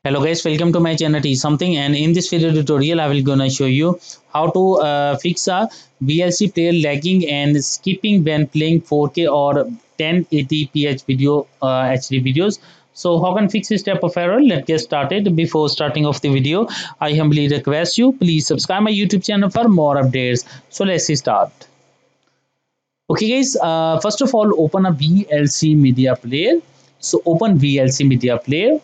Hello guys, welcome to my channel Teach Something, and in this video tutorial I will gonna show you how to fix a VLC player lagging and skipping when playing 4K or 1080p video HD videos. So how can fix this type of error? Let's get started. Before starting off the video, I humbly request you please subscribe my YouTube channel for more updates. So let's start. Okay guys, first of all open a VLC media player. So open VLC media player.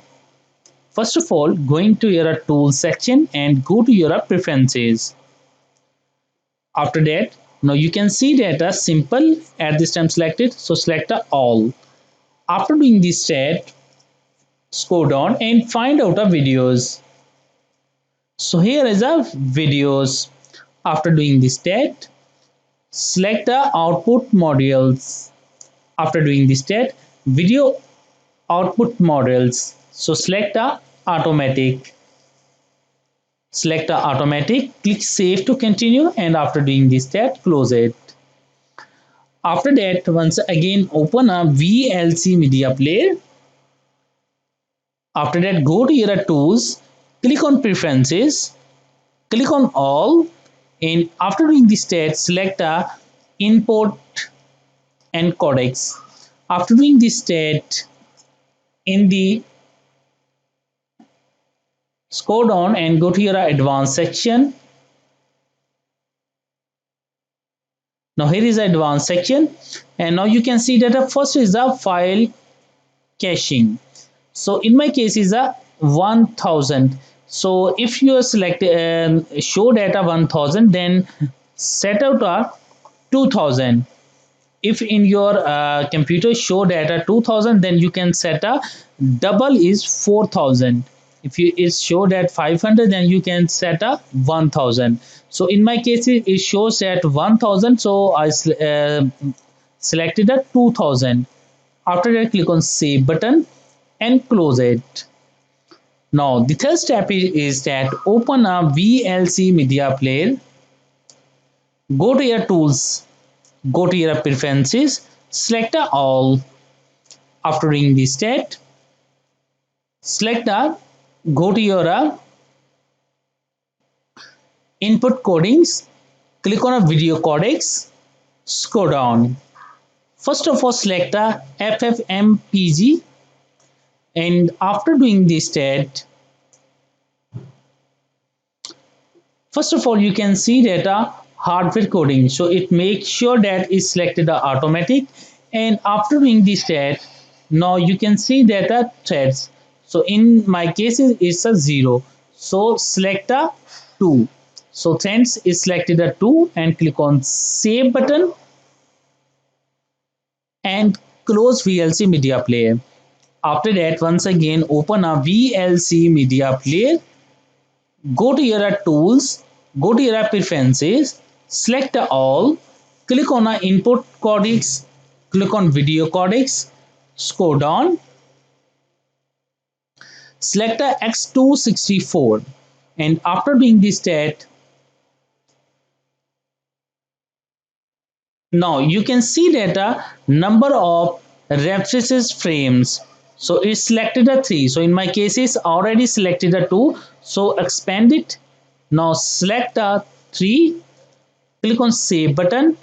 First of all, go into your tools section and go to your preferences. After that, now you can see that a simple at this time selected. So select all. After doing this step, scroll down and find out a videos. So here is a videos. After doing this step, select the output modules. After doing this step, video output models. So select the automatic. Select the automatic, click save to continue, and after doing this step, close it. After that, once again open a VLC media player. After that, go to your tools, click on preferences, click on all, and after doing this step, select the import and codecs. After doing this step, in the scroll down and go to your advanced section. Now here is the advanced section, and now you can see that the first is the file caching. So in my case is a 1000. So if you select show data 1000, then set out a 2000. If in your computer show data 2000, then you can set a double is 4000. If you is show that 500, then you can set a 1000. So in my case it shows at 1000, so I selected a 2000. After that, click on save button and close it. Now the third step is that open a VLC media player, go to your tools, go to your preferences, select all. After doing this step, select go to your input codings, click on a video codecs, scroll down. First of all, select a FFmpeg, and after doing this step, first of all you can see that hardware coding, so it makes sure that is selected automatic, and after doing this step, now you can see that threads. So in my case it's a 0, so select a 2. So threads is selected a 2 and click on save button and close VLC media player. After that, once again open a VLC media player, go to your tools, go to your preferences, select all, click on input codecs, click on video codecs, scroll down, select X264, and after doing this step, now you can see that number of references frames, so it's selected a 3. So in my case it's already selected a 2, so expand it. Now select a 3, click on save button,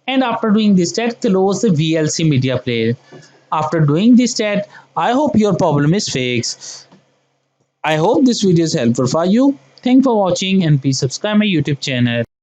and after doing this step, close the VLC media player. After doing this step, I hope your problem is fixed. I hope this video is helpful for you. Thanks for watching, and please subscribe my YouTube channel.